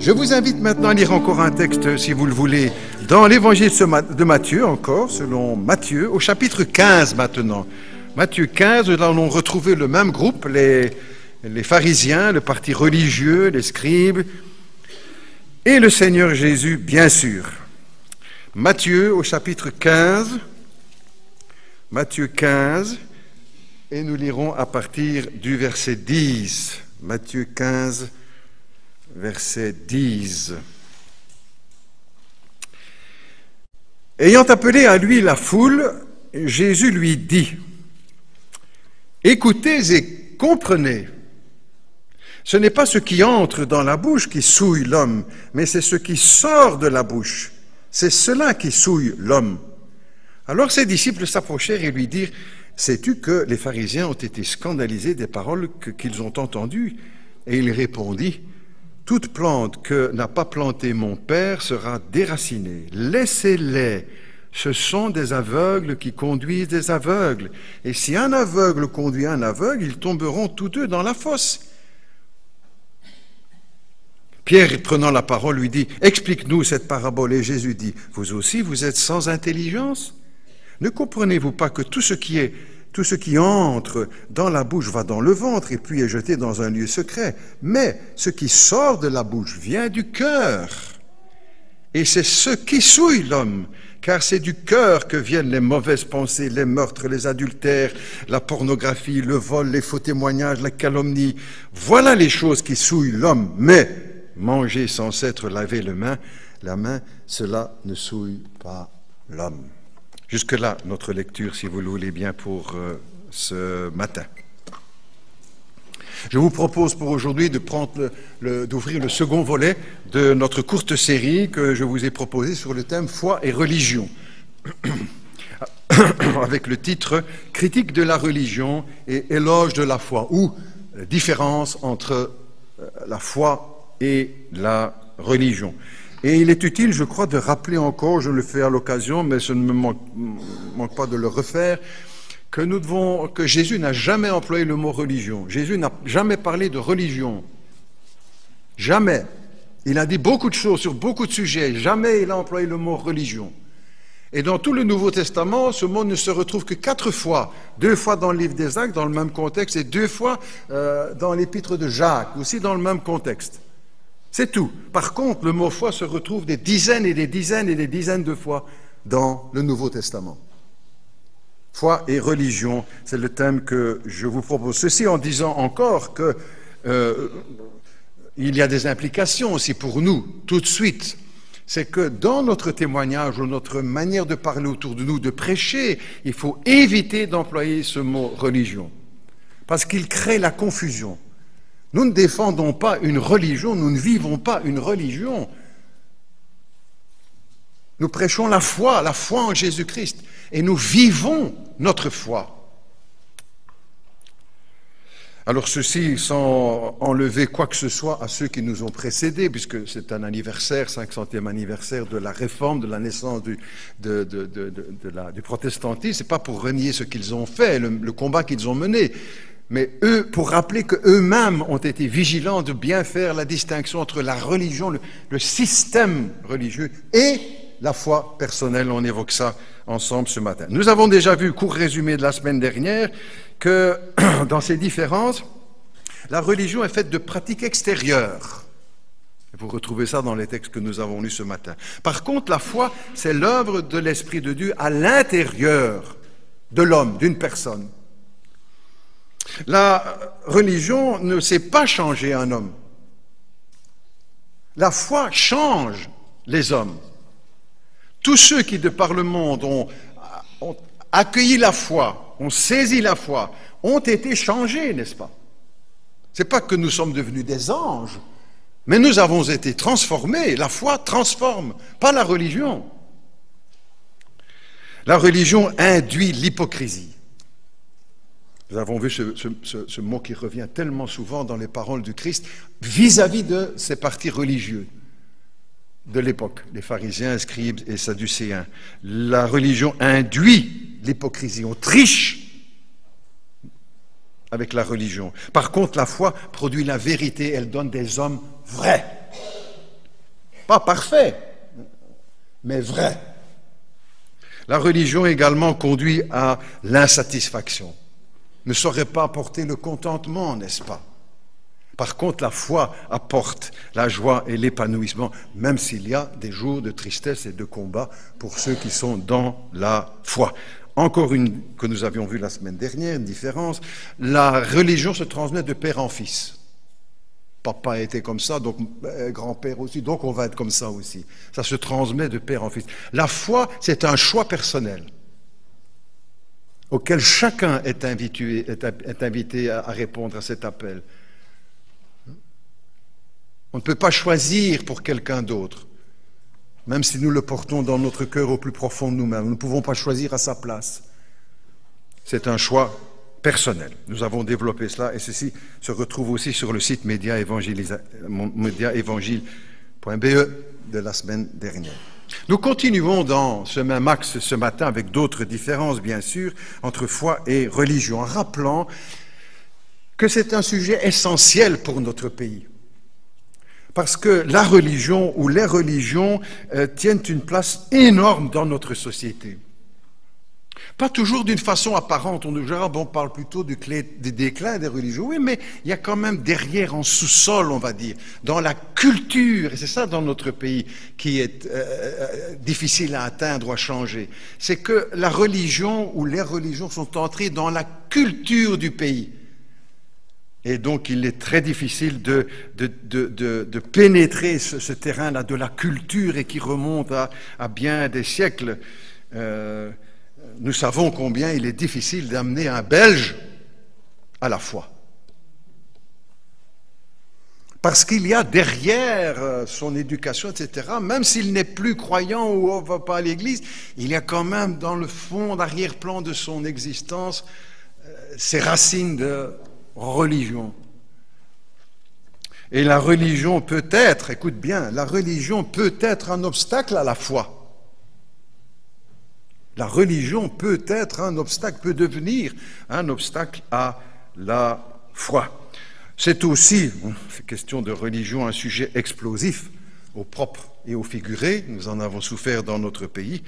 Je vous invite maintenant à lire encore un texte, si vous le voulez, dans l'évangile de Matthieu, encore, selon Matthieu, au chapitre 15 maintenant. Matthieu 15, nous allons retrouver le même groupe, les pharisiens, le parti religieux, les scribes, et le Seigneur Jésus, bien sûr. Matthieu au chapitre 15, Matthieu 15, et nous lirons à partir du verset 10. Matthieu 15, verset 10. Ayant appelé à lui la foule, Jésus lui dit : « Écoutez et comprenez. Ce n'est pas ce qui entre dans la bouche qui souille l'homme, mais c'est ce qui sort de la bouche. C'est cela qui souille l'homme. » Alors ses disciples s'approchèrent et lui dirent : « Sais-tu que les pharisiens ont été scandalisés des paroles qu'ils ont entendues ?» Et il répondit : « Toute plante que n'a pas plantée mon Père sera déracinée. Laissez-les. Ce sont des aveugles qui conduisent des aveugles. Et si un aveugle conduit un aveugle, ils tomberont tous deux dans la fosse. » Pierre, prenant la parole, lui dit : « Explique-nous cette parabole. » Et Jésus dit : « Vous aussi, vous êtes sans intelligence ? Ne comprenez-vous pas que tout ce qui entre dans la bouche va dans le ventre et puis est jeté dans un lieu secret. Mais ce qui sort de la bouche vient du cœur. Et c'est ce qui souille l'homme, car c'est du cœur que viennent les mauvaises pensées, les meurtres, les adultères, la pornographie, le vol, les faux témoignages, la calomnie. Voilà les choses qui souillent l'homme. Mais manger sans s'être lavé la main, cela ne souille pas l'homme. » Jusque-là, notre lecture, si vous le voulez bien, pour ce matin. Je vous propose pour aujourd'hui d'ouvrir le second volet de notre courte série que je vous ai proposée sur le thème « Foi et religion », avec le titre « Critique de la religion et éloge de la foi » ou « Différence entre la foi et la religion ». Et il est utile, je crois, de rappeler encore, je le fais à l'occasion, mais ce ne me manque pas de le refaire, que Jésus n'a jamais employé le mot religion. Jésus n'a jamais parlé de religion. Jamais. Il a dit beaucoup de choses sur beaucoup de sujets. Jamais il a employé le mot religion. Et dans tout le Nouveau Testament, ce mot ne se retrouve que 4 fois. 2 fois dans le livre des Actes, dans le même contexte, et 2 fois dans l'épître de Jacques, aussi dans le même contexte. C'est tout. Par contre, le mot foi se retrouve des dizaines et des dizaines et des dizaines de fois dans le Nouveau Testament. Foi et religion, c'est le thème que je vous propose. Ceci en disant encore que il y a des implications aussi pour nous, tout de suite. C'est que dans notre témoignage ou notre manière de parler autour de nous, de prêcher, il faut éviter d'employer ce mot religion, parce qu'il crée la confusion. Nous ne défendons pas une religion, nous ne vivons pas une religion. Nous prêchons la foi en Jésus-Christ, et nous vivons notre foi. Alors ceci, sans enlever quoi que ce soit à ceux qui nous ont précédés, puisque c'est un anniversaire, 500e anniversaire de la réforme, de la naissance du protestantisme, c'est pas pour renier ce qu'ils ont fait, le combat qu'ils ont mené, mais eux, pour rappeler qu'eux-mêmes ont été vigilants de bien faire la distinction entre la religion, le système religieux et la foi personnelle. On évoque ça ensemble ce matin. Nous avons déjà vu, court résumé de la semaine dernière, que dans ces différences, la religion est faite de pratiques extérieures. Vous retrouvez ça dans les textes que nous avons lus ce matin. Par contre, la foi, c'est l'œuvre de l'Esprit de Dieu à l'intérieur de l'homme, d'une personne. La religion ne sait pas changer un homme. La foi change les hommes. Tous ceux qui, de par le monde, ont accueilli la foi, ont saisi la foi, ont été changés, n'est-ce pas? Ce n'est pas que nous sommes devenus des anges, mais nous avons été transformés. La foi transforme, pas la religion. La religion induit l'hypocrisie. Nous avons vu ce mot qui revient tellement souvent dans les paroles du Christ vis-à-vis de ces partis religieux de l'époque, les pharisiens, scribes et sadducéens. La religion induit l'hypocrisie, on triche avec la religion. Par contre, la foi produit la vérité, elle donne des hommes vrais. Pas parfait, mais vrai. La religion également conduit à l'insatisfaction. Ne saurait pas apporter le contentement, n'est-ce pas? Par contre, la foi apporte la joie et l'épanouissement, même s'il y a des jours de tristesse et de combat pour ceux qui sont dans la foi. Encore une que nous avions vue la semaine dernière, une différence. La religion se transmet de père en fils. Papa était comme ça, donc grand-père aussi, donc on va être comme ça aussi. Ça se transmet de père en fils. La foi, c'est un choix personnel auquel chacun est invité à répondre à cet appel. On ne peut pas choisir pour quelqu'un d'autre, même si nous le portons dans notre cœur au plus profond de nous-mêmes. Nous ne pouvons pas choisir à sa place. C'est un choix personnel. Nous avons développé cela et ceci se retrouve aussi sur le site médiaévangile.be de la semaine dernière. Nous continuons dans ce même axe ce matin avec d'autres différences, bien sûr, entre foi et religion, en rappelant que c'est un sujet essentiel pour notre pays. Parce que la religion ou les religions tiennent une place énorme dans notre société. Pas toujours d'une façon apparente. On parle plutôt du déclin des religions. Oui, mais il y a quand même derrière, en sous-sol, on va dire, dans la culture, et c'est ça dans notre pays qui est difficile à atteindre ou à changer, c'est que la religion ou les religions sont entrées dans la culture du pays. Et donc, il est très difficile de pénétrer ce terrain-là de la culture et qui remonte à bien des siècles. Nous savons combien il est difficile d'amener un Belge à la foi. Parce qu'il y a derrière son éducation, etc., même s'il n'est plus croyant ou ne va pas à l'église, il y a quand même dans le fond, d'arrière-plan de son existence, ses racines de religion. Et la religion peut être, écoute bien, la religion peut être un obstacle à la foi. La religion peut être un obstacle, peut devenir un obstacle à la foi. C'est aussi, cette question de religion, un sujet explosif, au propre et au figuré, nous en avons souffert dans notre pays.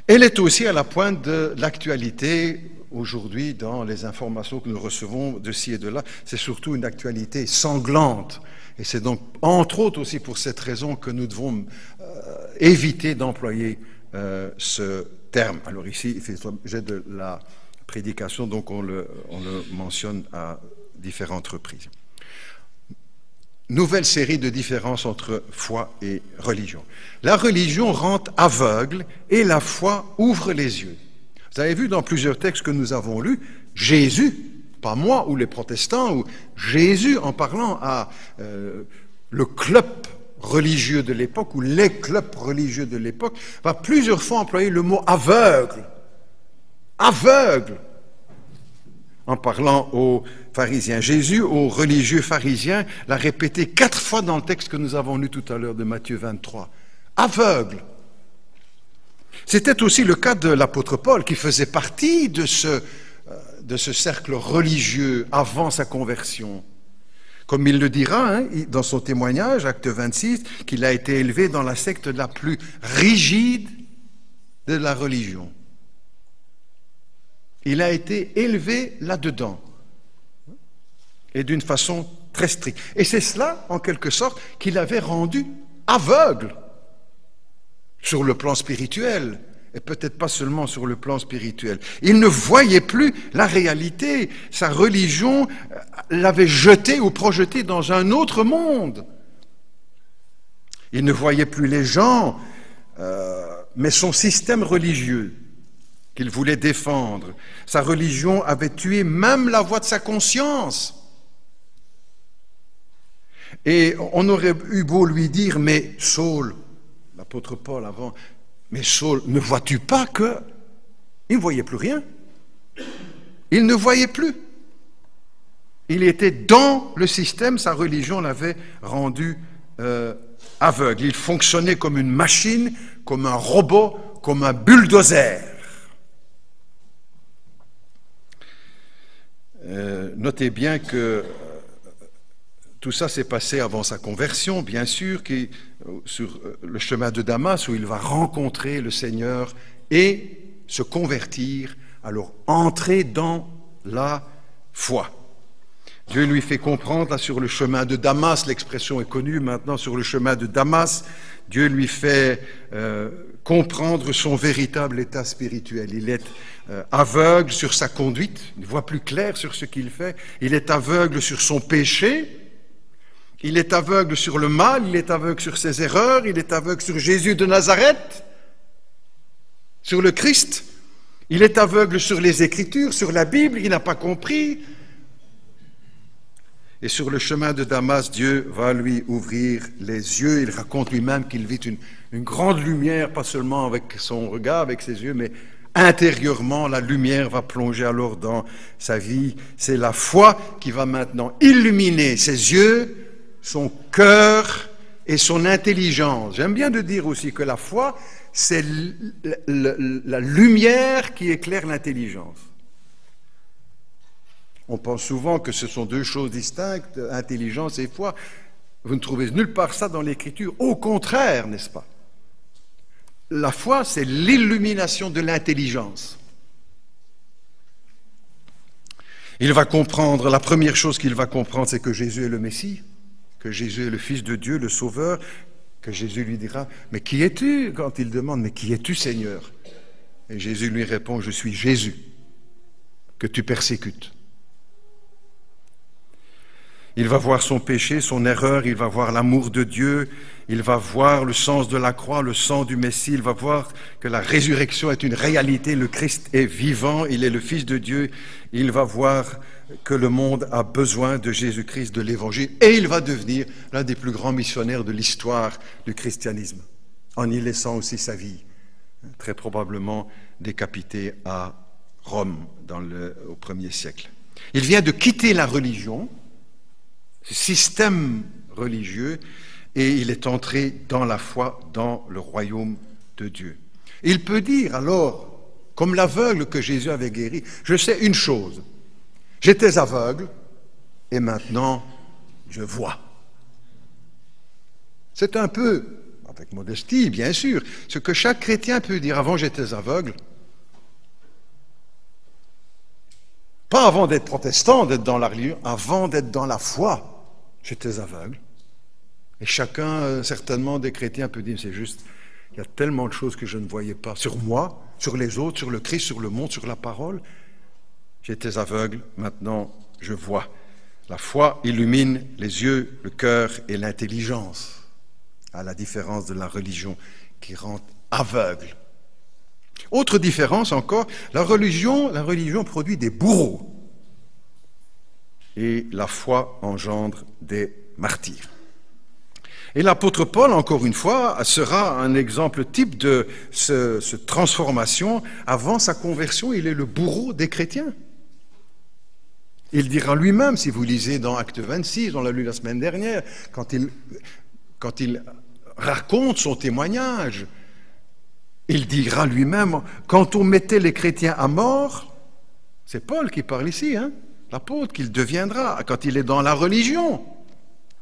Elle est aussi à la pointe de l'actualité aujourd'hui dans les informations que nous recevons de ci et de là. C'est surtout une actualité sanglante. Et c'est donc, entre autres aussi pour cette raison que nous devons éviter d'employer ce terme. Alors ici, il fait l'objet de la prédication, donc on le mentionne à différentes reprises. Nouvelle série de différences entre foi et religion. La religion rend aveugle et la foi ouvre les yeux. Vous avez vu dans plusieurs textes que nous avons lus, Jésus, pas moi ou les protestants, ou Jésus en parlant à le club religieux de l'époque ou les clubs religieux de l'époque, va plusieurs fois employer le mot aveugle. Aveugle. En parlant aux pharisiens. Jésus, aux religieux pharisiens, l'a répété 4 fois dans le texte que nous avons lu tout à l'heure de Matthieu 23. Aveugle. C'était aussi le cas de l'apôtre Paul, qui faisait partie de ce cercle religieux avant sa conversion. Comme il le dira dans son témoignage, acte 26, qu'il a été élevé dans la secte la plus rigide de la religion. Il a été élevé là-dedans, et d'une façon très stricte. Et c'est cela, en quelque sorte, qui l'avait rendu aveugle sur le plan spirituel, et peut-être pas seulement sur le plan spirituel. Il ne voyait plus la réalité. Sa religion l'avait jeté ou projeté dans un autre monde. Il ne voyait plus les gens, mais son système religieux qu'il voulait défendre. Sa religion avait tué même la voix de sa conscience. Et on aurait eu beau lui dire, mais Saul, l'apôtre Paul avant, mais Saul, ne vois-tu pas que... Il ne voyait plus rien. Il ne voyait plus. Il était dans le système, sa religion l'avait rendu aveugle. Il fonctionnait comme une machine, comme un robot, comme un bulldozer. Notez bien que Tout ça s'est passé avant sa conversion, bien sûr, sur le chemin de Damas, où il va rencontrer le Seigneur et se convertir, alors entrer dans la foi. Dieu lui fait comprendre, là, sur le chemin de Damas, l'expression est connue maintenant, sur le chemin de Damas, Dieu lui fait comprendre son véritable état spirituel. Il est aveugle sur sa conduite, il voit plus clair sur ce qu'il fait, il est aveugle sur son péché, il est aveugle sur le mal, il est aveugle sur ses erreurs, il est aveugle sur Jésus de Nazareth, sur le Christ, il est aveugle sur les Écritures, sur la Bible, il n'a pas compris. Et sur le chemin de Damas, Dieu va lui ouvrir les yeux. Il raconte lui-même qu'il vit une grande lumière, pas seulement avec son regard, avec ses yeux, mais intérieurement, la lumière va plonger alors dans sa vie. C'est la foi qui va maintenant illuminer ses yeux, son cœur et son intelligence. J'aime bien de dire aussi que la foi, c'est la lumière qui éclaire l'intelligence. On pense souvent que ce sont deux choses distinctes, intelligence et foi. Vous ne trouvez nulle part ça dans l'Écriture. Au contraire, n'est-ce pas? La foi, c'est l'illumination de l'intelligence. Il va comprendre, la première chose qu'il va comprendre, c'est que Jésus est le Messie, que Jésus est le Fils de Dieu, le Sauveur, que Jésus lui dira, « Mais qui es-tu » quand il demande, « Mais qui es-tu, Seigneur » Et Jésus lui répond, « Je suis Jésus, que tu persécutes. » Il va voir son péché, son erreur, il va voir l'amour de Dieu, il va voir le sens de la croix, le sang du Messie, il va voir que la résurrection est une réalité, le Christ est vivant, il est le Fils de Dieu, il va voir que le monde a besoin de Jésus-Christ, de l'Évangile, et il va devenir l'un des plus grands missionnaires de l'histoire du christianisme, en y laissant aussi sa vie, très probablement décapité à Rome au 1er siècle. Il vient de quitter la religion, ce système religieux, et il est entré dans la foi, dans le royaume de Dieu. Il peut dire alors, comme l'aveugle que Jésus avait guéri, je sais une chose, j'étais aveugle et maintenant je vois. C'est un peu, avec modestie bien sûr, ce que chaque chrétien peut dire. Avant j'étais aveugle, pas avant d'être protestant, d'être dans la religion, avant d'être dans la foi. J'étais aveugle. Et chacun, certainement, des chrétiens peut dire, c'est juste, il y a tellement de choses que je ne voyais pas. Sur moi, sur les autres, sur le Christ, sur le monde, sur la parole. J'étais aveugle, maintenant je vois. La foi illumine les yeux, le cœur et l'intelligence, à la différence de la religion qui rend aveugle. Autre différence encore, la religion produit des bourreaux. Et la foi engendre des martyrs. Et l'apôtre Paul, encore une fois, sera un exemple type de cette transformation. Avant sa conversion, il est le bourreau des chrétiens. Il dira lui-même, si vous lisez dans Acte 26, on l'a lu la semaine dernière, quand il raconte son témoignage, il dira lui-même, quand on mettait les chrétiens à mort, c'est Paul qui parle ici, l'apôtre qu'il deviendra quand il est dans la religion,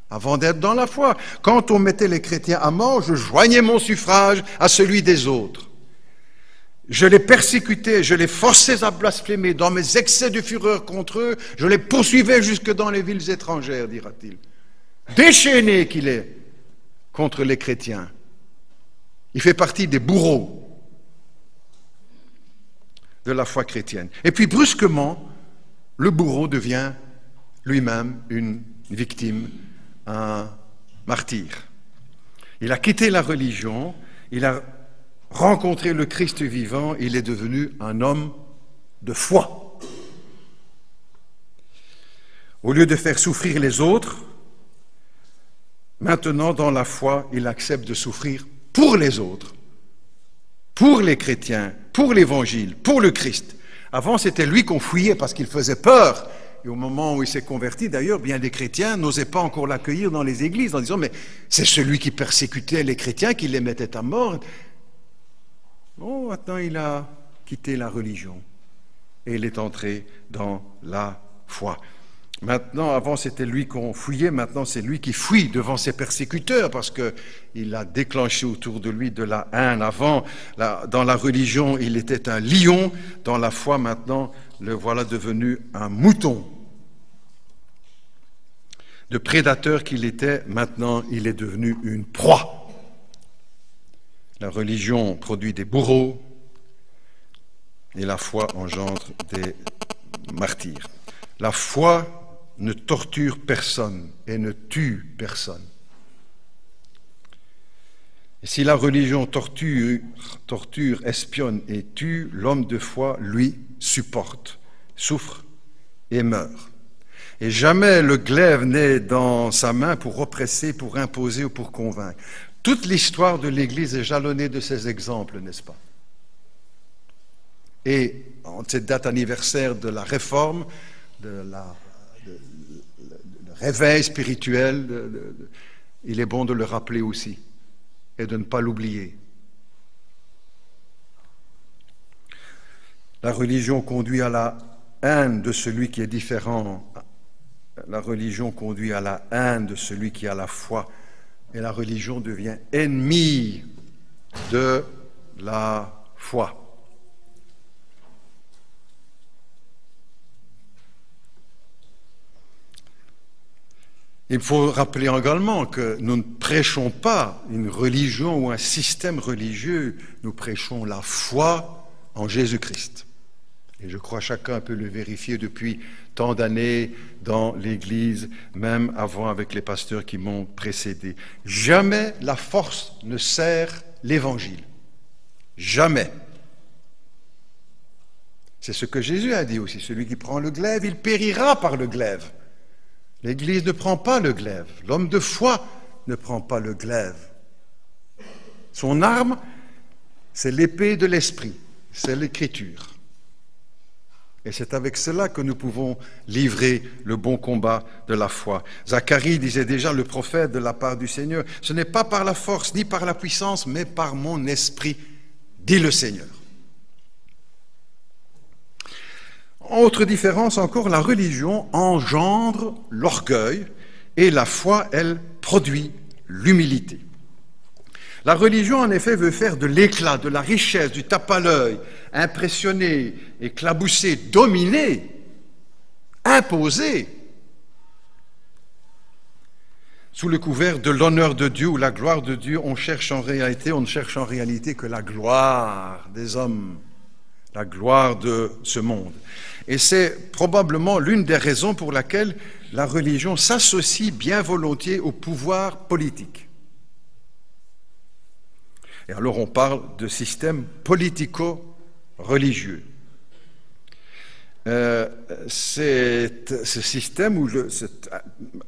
avant d'être dans la foi. Quand on mettait les chrétiens à mort, je joignais mon suffrage à celui des autres. Je les persécutais, je les forçais à blasphémer. Dans mes excès de fureur contre eux, je les poursuivais jusque dans les villes étrangères, dira-t-il. Déchaîné qu'il est contre les chrétiens. Il fait partie des bourreaux de la foi chrétienne. Et puis brusquement, le bourreau devient lui-même une victime, un martyr. Il a quitté la religion, il a rencontré le Christ vivant, il est devenu un homme de foi. Au lieu de faire souffrir les autres, maintenant dans la foi, il accepte de souffrir pour les autres, pour les chrétiens, pour l'Évangile, pour le Christ. Avant, c'était lui qu'on fuyait parce qu'il faisait peur. Et au moment où il s'est converti, d'ailleurs, bien des chrétiens n'osaient pas encore l'accueillir dans les églises en disant « Mais c'est celui qui persécutait les chrétiens, qui les mettait à mort. » Bon, maintenant, il a quitté la religion et il est entré dans la foi. Maintenant, avant c'était lui qu'on fouillait, maintenant c'est lui qui fouille devant ses persécuteurs parce qu'il a déclenché autour de lui de la haine. Avant, dans la religion, il était un lion, dans la foi maintenant, le voilà devenu un mouton. De prédateur qu'il était, maintenant il est devenu une proie. La religion produit des bourreaux et la foi engendre des martyrs. La foi ne torture personne et ne tue personne. Et si la religion torture, espionne et tue, l'homme de foi, lui, supporte, souffre et meurt. Et jamais le glaive n'est dans sa main pour oppresser, pour imposer ou pour convaincre. Toute l'histoire de l'Église est jalonnée de ces exemples, n'est-ce pas? Et en cette date anniversaire de la Réforme, le réveil spirituel, il est bon de le rappeler aussi et de ne pas l'oublier. La religion conduit à la haine de celui qui est différent. La religion conduit à la haine de celui qui a la foi. Et la religion devient ennemie de la foi. Il faut rappeler également que nous ne prêchons pas une religion ou un système religieux, nous prêchons la foi en Jésus-Christ. Et je crois que chacun peut le vérifier depuis tant d'années dans l'Église, même avant avec les pasteurs qui m'ont précédé. Jamais la force ne sert l'Évangile. Jamais. C'est ce que Jésus a dit aussi. Celui qui prend le glaive, il périra par le glaive. L'Église ne prend pas le glaive. L'homme de foi ne prend pas le glaive. Son arme, c'est l'épée de l'Esprit, c'est l'Écriture. Et c'est avec cela que nous pouvons livrer le bon combat de la foi. Zacharie disait déjà, le prophète de la part du Seigneur, « Ce n'est pas par la force ni par la puissance, mais par mon esprit, dit le Seigneur. » Autre différence encore, la religion engendre l'orgueil et la foi, elle, produit l'humilité. La religion, en effet, veut faire de l'éclat, de la richesse, du tape à l'œil, impressionner, éclabousser, dominer, imposer, sous le couvert de l'honneur de Dieu ou la gloire de Dieu. On ne cherche en réalité que la gloire des hommes, la gloire de ce monde. Et c'est probablement l'une des raisons pour laquelle la religion s'associe bien volontiers au pouvoir politique. Et alors on parle de système politico-religieux. C'est ce système ou cette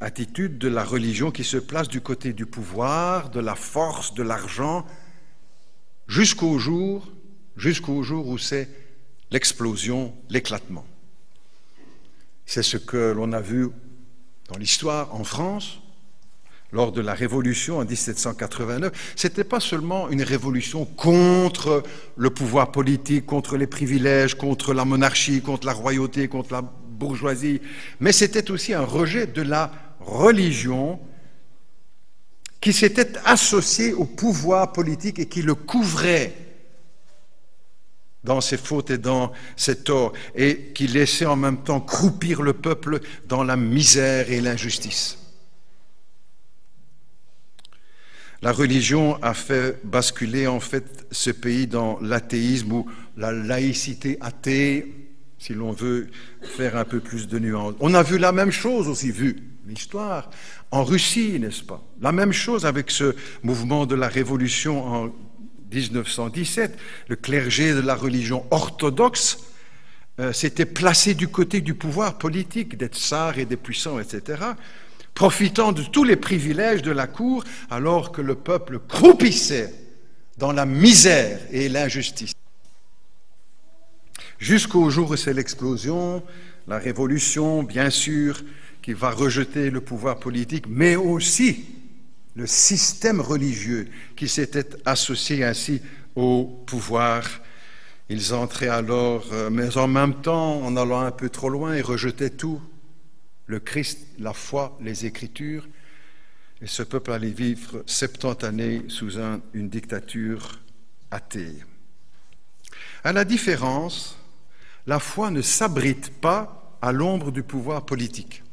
attitude de la religion qui se place du côté du pouvoir, de la force, de l'argent, jusqu'au jour où c'est l'explosion, l'éclatement. C'est ce que l'on a vu dans l'histoire en France, lors de la Révolution en 1789. Ce n'était pas seulement une révolution contre le pouvoir politique, contre les privilèges, contre la monarchie, contre la royauté, contre la bourgeoisie, mais c'était aussi un rejet de la religion qui s'était associée au pouvoir politique et qui le couvrait dans ses fautes et dans ses torts, et qui laissait en même temps croupir le peuple dans la misère et l'injustice. La religion a fait basculer en fait ce pays dans l'athéisme ou la laïcité athée, si l'on veut faire un peu plus de nuances. On a vu la même chose aussi, vu l'histoire, en Russie, n'est-ce pas? La même chose avec ce mouvement de la Révolution en 1917, le clergé de la religion orthodoxe s'était placé du côté du pouvoir politique, des tsars et des puissants, etc., profitant de tous les privilèges de la cour, alors que le peuple croupissait dans la misère et l'injustice. Jusqu'au jour où c'est l'explosion, la révolution, bien sûr, qui va rejeter le pouvoir politique, mais aussi le système religieux qui s'était associé ainsi au pouvoir. Ils entraient alors, mais en même temps, en allant un peu trop loin, ils rejetaient tout. le Christ, la foi, les Écritures, et ce peuple allait vivre 70 années sous une dictature athée. À la différence, la foi ne s'abrite pas à l'ombre du pouvoir politique.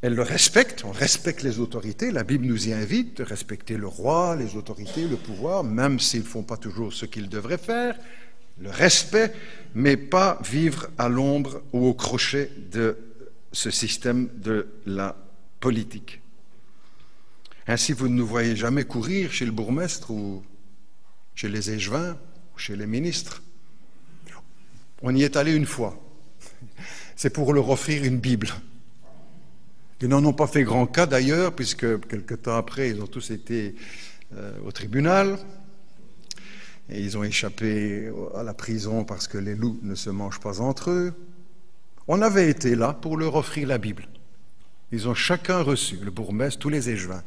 Elle le respecte, on respecte les autorités, la Bible nous y invite de respecter le roi, les autorités, le pouvoir, même s'ils ne font pas toujours ce qu'ils devraient faire, le respect, mais pas vivre à l'ombre ou au crochet de ce système de la politique. Ainsi, vous ne nous voyez jamais courir chez le bourgmestre ou chez les échevins ou chez les ministres. On y est allé une fois. C'est pour leur offrir une Bible. Ils n'en ont pas fait grand cas d'ailleurs, puisque quelque temps après, ils ont tous été au tribunal. Et ils ont échappé à la prison parce que les loups ne se mangent pas entre eux. On avait été là pour leur offrir la Bible. Ils ont chacun reçu, le bourgmestre, tous les échevins.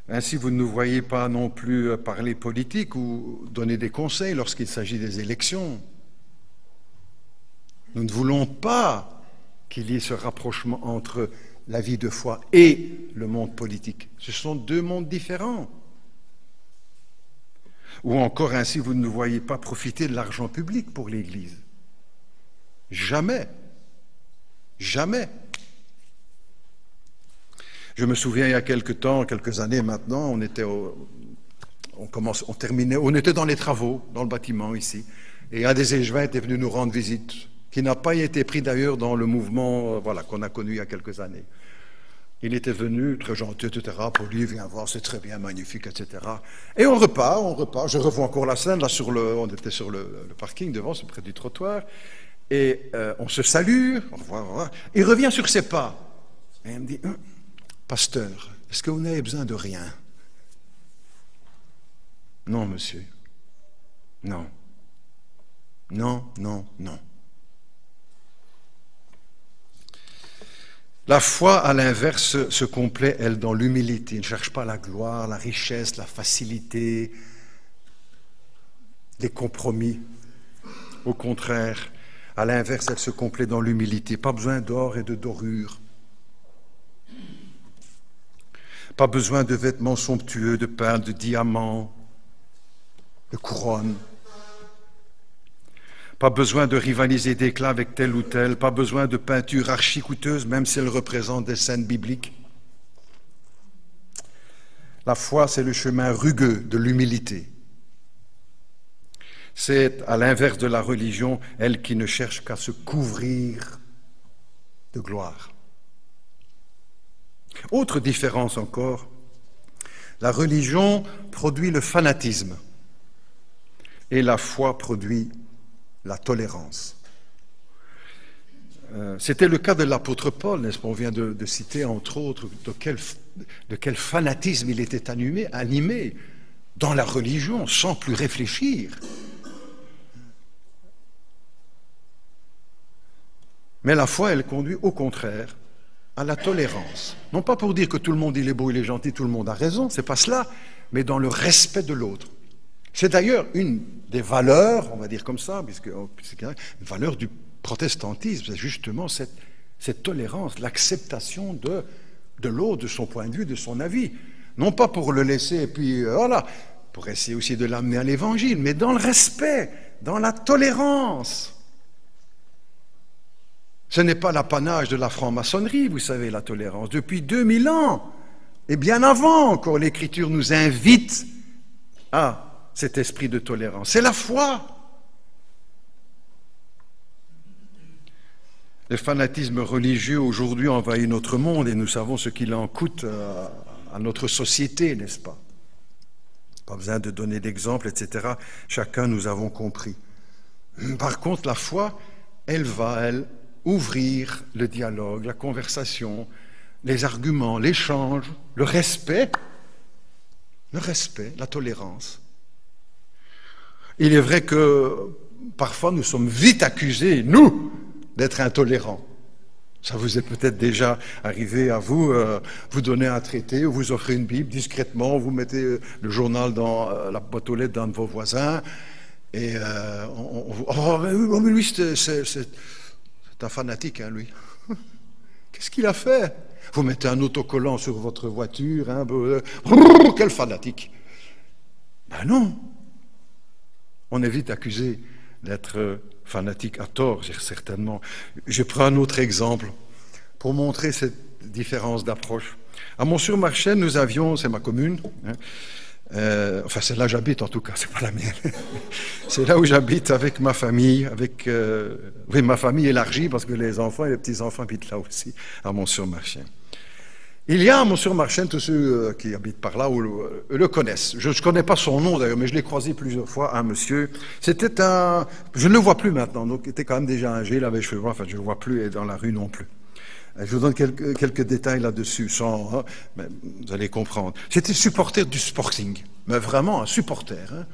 Ainsi, vous ne nous voyez pas non plus parler politique ou donner des conseils lorsqu'il s'agit des élections. Nous ne voulons pas qu'il y ait ce rapprochement entre la vie de foi et le monde politique. Ce sont deux mondes différents. Ou encore, ainsi, vous ne nous voyez pas profiter de l'argent public pour l'Église. Jamais. Jamais. Je me souviens, il y a quelques années maintenant, on était dans les travaux, dans le bâtiment ici, et un des échevins était venu nous rendre visite, qui n'a pas été pris d'ailleurs dans le mouvement qu'on a connu il y a quelques années. Il était venu, très gentil, etc., pour lui, viens voir, c'est très bien, magnifique, etc. Et on repart, je revois encore la scène, là, on était sur le parking devant, c'est près du trottoir, et on se salue, au revoir, au revoir. Il revient sur ses pas, et il me dit, pasteur, est-ce que vous n'avez besoin de rien? Non, monsieur. Non. Non, non, non. La foi, à l'inverse, se complaît, elle, dans l'humilité. Elle ne cherche pas la gloire, la richesse, la facilité, les compromis. Au contraire, à l'inverse, elle se complaît dans l'humilité. Pas besoin d'or et de dorure. Pas besoin de vêtements somptueux, de perles, de diamants, de couronnes. Pas besoin de rivaliser d'éclat avec tel ou tel, pas besoin de peinture archi-coûteuse, même si elle représente des scènes bibliques. La foi, c'est le chemin rugueux de l'humilité. C'est, à l'inverse de la religion, elle qui ne cherche qu'à se couvrir de gloire. Autre différence encore, la religion produit le fanatisme et la foi produit la tolérance. C'était le cas de l'apôtre Paul, n'est-ce pas? On vient de citer, entre autres, de quel fanatisme il était animé dans la religion, sans plus réfléchir. Mais la foi, elle conduit au contraire à la tolérance. Non pas pour dire que tout le monde il est beau, il est gentil, tout le monde a raison, c'est pas cela, mais dans le respect de l'autre. C'est d'ailleurs une des valeurs, on va dire comme ça, une valeur du protestantisme, c'est justement cette tolérance, l'acceptation de l'autre, de son point de vue, de son avis. Non pas pour le laisser, et puis voilà, pour essayer aussi de l'amener à l'évangile, mais dans le respect, dans la tolérance. Ce n'est pas l'apanage de la franc-maçonnerie, vous savez, la tolérance. Depuis 2000 ans, et bien avant encore, l'Écriture nous invite à cet esprit de tolérance. C'est la foi. Le fanatisme religieux aujourd'hui envahit notre monde et nous savons ce qu'il en coûte à notre société, n'est-ce pas? Pas besoin de donner d'exemples, etc. Chacun, nous avons compris. Par contre, la foi, elle va ouvrir le dialogue, la conversation, les arguments, l'échange, le respect, la tolérance. Il est vrai que parfois nous sommes vite accusés, nous, d'être intolérants. Ça vous est peut-être déjà arrivé à vous, vous donnez un traité, ou vous offrez une Bible discrètement, vous mettez le journal dans la boîte aux lettres d'un de vos voisins, Et oh, mais lui, c'est un fanatique, hein, lui. Qu'est-ce qu'il a fait? Vous mettez un autocollant sur votre voiture, hein, quel fanatique! Ben non. On est vite accusé d'être fanatique à tort, certainement. Je prends un autre exemple pour montrer cette différence d'approche. À Mont-sur-Marchais, nous avions, c'est ma commune, hein, enfin c'est là où j'habite en tout cas, c'est pas la mienne. C'est là où j'habite avec ma famille, oui, ma famille élargie parce que les enfants et les petits-enfants habitent là aussi, à Mont-sur-Marchais. Il y a à Mont-sur-Marchais, tous ceux qui habitent par là le connaissent. Je ne connais pas son nom d'ailleurs, mais je l'ai croisé plusieurs fois, un monsieur. C'était un... Je ne le vois plus maintenant, donc il était quand même déjà âgé, il avait les cheveux blancs, enfin je ne le vois plus et dans la rue non plus. Je vous donne quelques détails là-dessus, sans, mais vous allez comprendre. C'était supporter du Sporting, mais vraiment un supporter. Hein.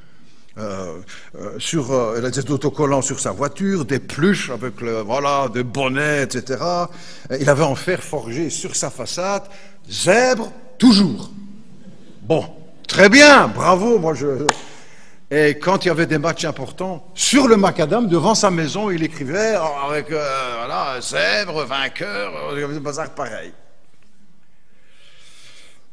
Il a des autocollants sur sa voiture, des pluches avec des bonnets, etc. Il avait en fer forgé sur sa façade, zèbre, toujours. Bon, très bien, bravo, Et quand il y avait des matchs importants, sur le macadam, devant sa maison, il écrivait avec, zèbre, vainqueur, il y avait des bazars pareils.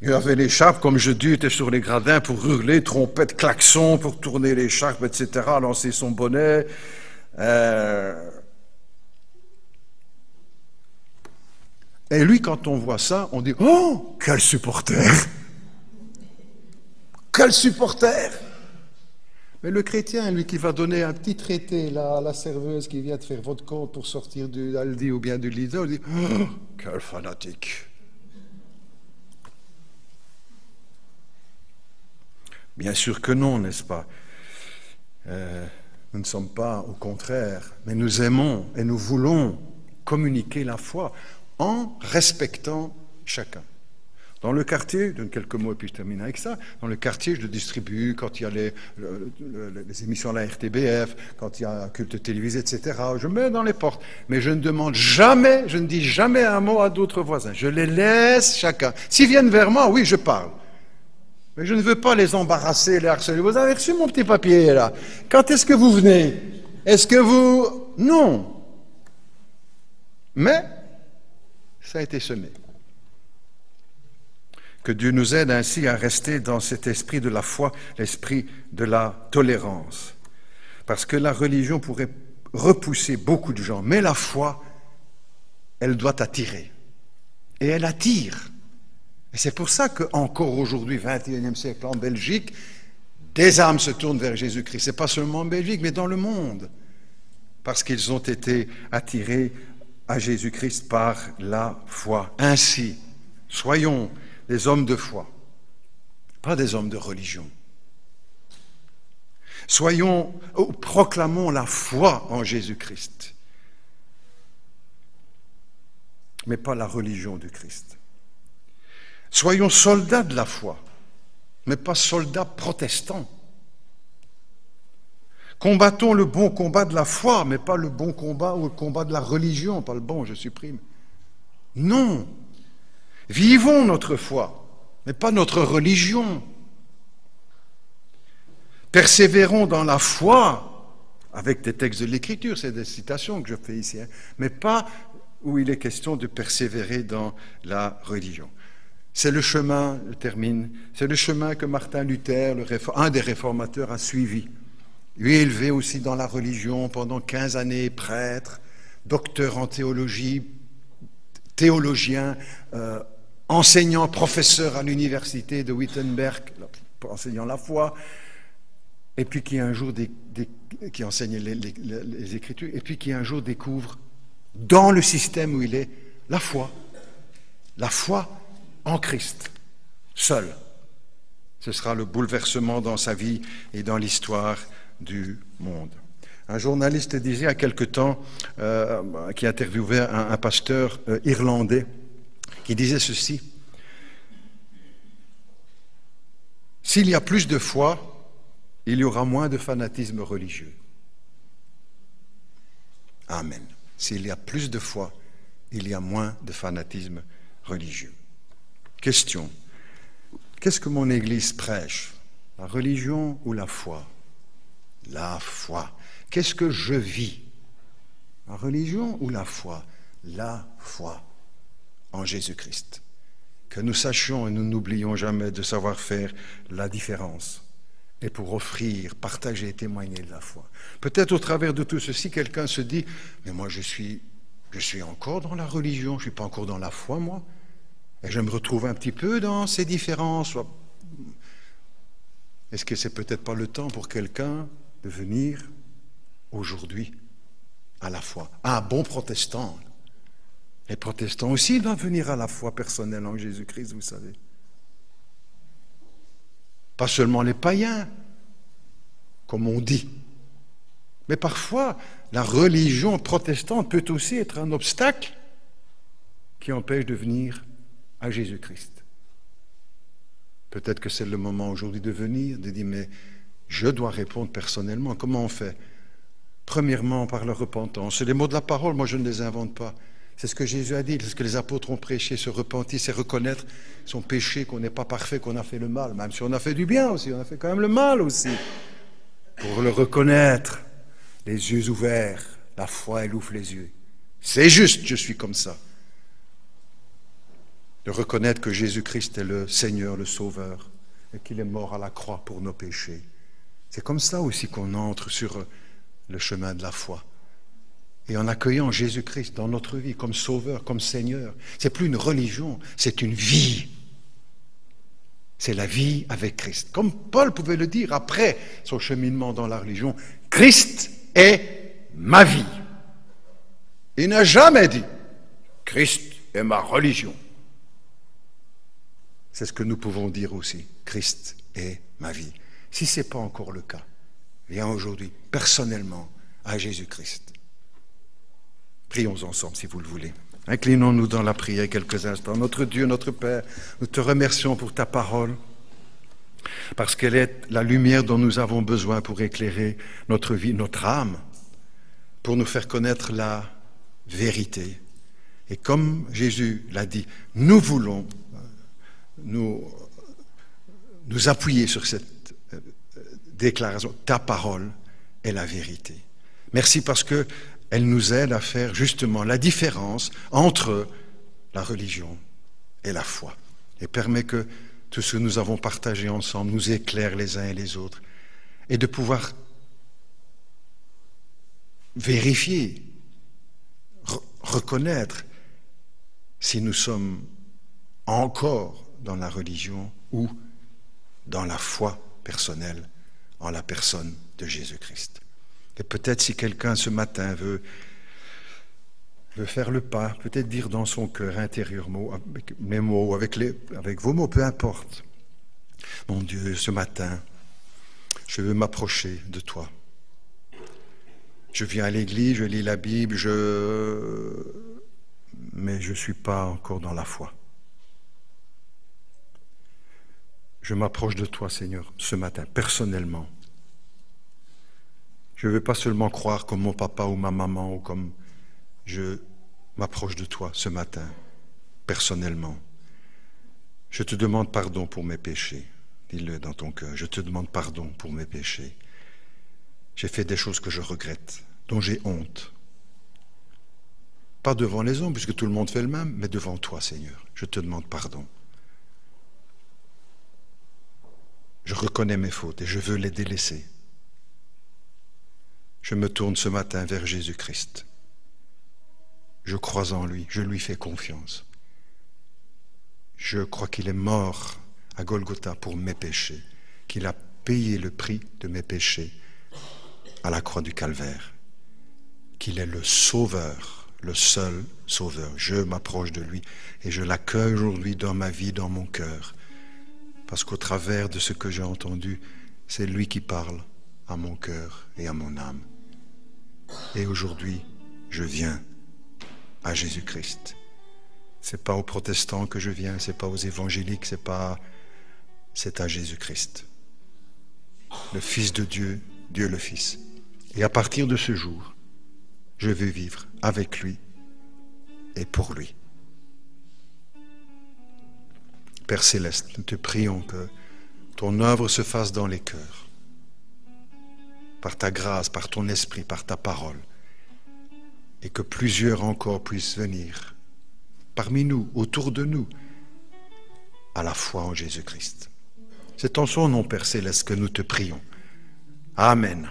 Il avait l'écharpe, comme je dis, il était sur les gradins pour hurler, trompette, klaxon, pour tourner l'écharpe, etc., lancer son bonnet. Et lui, quand on voit ça, on dit « Oh, quel supporter! Quel supporter !» Mais le chrétien, lui, qui va donner un petit traité là, à la serveuse qui vient de faire votre compte pour sortir du Aldi ou bien du Lidl, dit « Oh, quel fanatique !» Bien sûr que non, n'est-ce pas? Nous ne sommes pas au contraire, mais nous aimons et nous voulons communiquer la foi en respectant chacun. Dans le quartier, je donne quelques mots et puis je termine avec ça, dans le quartier, je distribue quand il y a les émissions à la RTBF, quand il y a un culte télévisé, etc. Je mets dans les portes, mais je ne demande jamais, je ne dis jamais un mot à d'autres voisins. Je les laisse chacun. S'ils viennent vers moi, oui, je parle. Mais je ne veux pas les embarrasser, les harceler. Vous avez reçu mon petit papier, là. Quand est-ce que vous venez? Est-ce que vous... Non. Mais, ça a été semé. Que Dieu nous aide ainsi à rester dans cet esprit de la foi, l'esprit de la tolérance. Parce que la religion pourrait repousser beaucoup de gens. Mais la foi, elle doit attirer. Et elle attire. Et c'est pour ça qu'encore aujourd'hui, 21e siècle, en Belgique, des âmes se tournent vers Jésus-Christ. Ce n'est pas seulement en Belgique, mais dans le monde. Parce qu'ils ont été attirés à Jésus-Christ par la foi. Ainsi, soyons des hommes de foi, pas des hommes de religion. Proclamons la foi en Jésus-Christ, mais pas la religion du Christ. Soyons soldats de la foi, mais pas soldats protestants. Combattons le bon combat de la foi, mais pas le bon combat ou le combat de la religion, pas le bon, je supprime. Non. Vivons notre foi, mais pas notre religion. Persévérons dans la foi, avec des textes de l'Écriture, c'est des citations que je fais ici, hein, mais pas où il est question de persévérer dans la religion. C'est le chemin, je termine, c'est le chemin que Martin Luther, un des réformateurs, a suivi. Lui élevé aussi dans la religion pendant 15 années, prêtre, docteur en théologie, théologien, enseignant, professeur à l'université de Wittenberg, enseignant la foi, et puis qui un jour qui enseigne les Écritures, et puis qui un jour découvre, dans le système où il est, la foi en Christ, seul. Ce sera le bouleversement dans sa vie et dans l'histoire du monde. Un journaliste disait il y a quelque temps, qui interviewait un pasteur irlandais, qui disait ceci: s'il y a plus de foi, il y aura moins de fanatisme religieux. Amen. S'il y a plus de foi, il y a moins de fanatisme religieux. Question: qu'est-ce que mon Église prêche? La religion ou la foi? La foi. Qu'est-ce que je vis? La religion ou la foi? La foi en Jésus-Christ. Que nous sachions et nous n'oublions jamais de savoir faire la différence. Et pour offrir, partager et témoigner de la foi. Peut-être au travers de tout ceci, quelqu'un se dit, mais moi je suis encore dans la religion, je ne suis pas encore dans la foi, moi. Et je me retrouve un petit peu dans ces différences. Est-ce que c'est peut-être pas le temps pour quelqu'un de venir aujourd'hui à la foi? Un bon protestant. Les protestants aussi doivent venir à la foi personnelle en Jésus-Christ, vous savez. Pas seulement les païens, comme on dit. Mais parfois, la religion protestante peut aussi être un obstacle qui empêche de venir à Jésus-Christ. Peut-être que c'est le moment aujourd'hui de venir, de dire, mais je dois répondre personnellement. Comment on fait? Premièrement, par la repentance. C'est les mots de la parole, moi je ne les invente pas. C'est ce que Jésus a dit, c'est ce que les apôtres ont prêché, se repentir, c'est reconnaître son péché, qu'on n'est pas parfait, qu'on a fait le mal, même si on a fait du bien aussi, on a fait quand même le mal aussi. Pour le reconnaître, les yeux ouverts, la foi, elle ouvre les yeux. C'est juste, je suis comme ça. De reconnaître que Jésus-Christ est le Seigneur, le Sauveur, et qu'il est mort à la croix pour nos péchés. C'est comme ça aussi qu'on entre sur le chemin de la foi. Et en accueillant Jésus-Christ dans notre vie comme Sauveur, comme Seigneur, c'est plus une religion, c'est une vie. C'est la vie avec Christ. Comme Paul pouvait le dire après son cheminement dans la religion, Christ est ma vie. Il n'a jamais dit, Christ est ma religion. C'est ce que nous pouvons dire aussi, Christ est ma vie. Si ce n'est pas encore le cas, viens aujourd'hui personnellement à Jésus-Christ. Prions ensemble si vous le voulez. Inclinons-nous dans la prière quelques instants. Notre Dieu, notre Père, nous te remercions pour ta parole, parce qu'elle est la lumière dont nous avons besoin pour éclairer notre vie, notre âme, pour nous faire connaître la vérité. Et comme Jésus l'a dit, nous voulons nous appuyer sur cette déclaration. Ta parole est la vérité. Merci parce que elle nous aide à faire justement la différence entre la religion et la foi. Et permet que tout ce que nous avons partagé ensemble nous éclaire les uns et les autres. Et de pouvoir vérifier, reconnaître si nous sommes encore dans la religion ou dans la foi personnelle en la personne de Jésus-Christ. Et peut-être si quelqu'un ce matin veut faire le pas, peut-être dire dans son cœur intérieurement, avec mes mots, avec vos mots, peu importe. Mon Dieu, ce matin, je veux m'approcher de toi. Je viens à l'église, je lis la Bible, mais je ne suis pas encore dans la foi. Je m'approche de toi, Seigneur, ce matin, personnellement. Je ne veux pas seulement croire comme mon papa ou ma maman, ou comme je m'approche de toi ce matin, personnellement. Je te demande pardon pour mes péchés. Dis-le dans ton cœur. Je te demande pardon pour mes péchés. J'ai fait des choses que je regrette, dont j'ai honte. Pas devant les hommes, puisque tout le monde fait le même, mais devant toi, Seigneur. Je te demande pardon. Je reconnais mes fautes et je veux les délaisser. Je me tourne ce matin vers Jésus-Christ. Je crois en lui, je lui fais confiance. Je crois qu'il est mort à Golgotha pour mes péchés, qu'il a payé le prix de mes péchés à la croix du Calvaire, qu'il est le Sauveur, le seul Sauveur. Je m'approche de lui et je l'accueille aujourd'hui dans ma vie, dans mon cœur, parce qu'au travers de ce que j'ai entendu, c'est lui qui parle à mon cœur et à mon âme. Et aujourd'hui, je viens à Jésus-Christ. C'est pas aux protestants que je viens, c'est pas aux évangéliques, c'est à Jésus-Christ. Le Fils de Dieu, Dieu le Fils. Et à partir de ce jour, je vais vivre avec lui et pour lui. Père Céleste, nous te prions que ton œuvre se fasse dans les cœurs. par ta grâce, par ton esprit, par ta parole, et que plusieurs encore puissent venir parmi nous, autour de nous, à la foi en Jésus-Christ. C'est en son nom, Père Céleste, que nous te prions. Amen.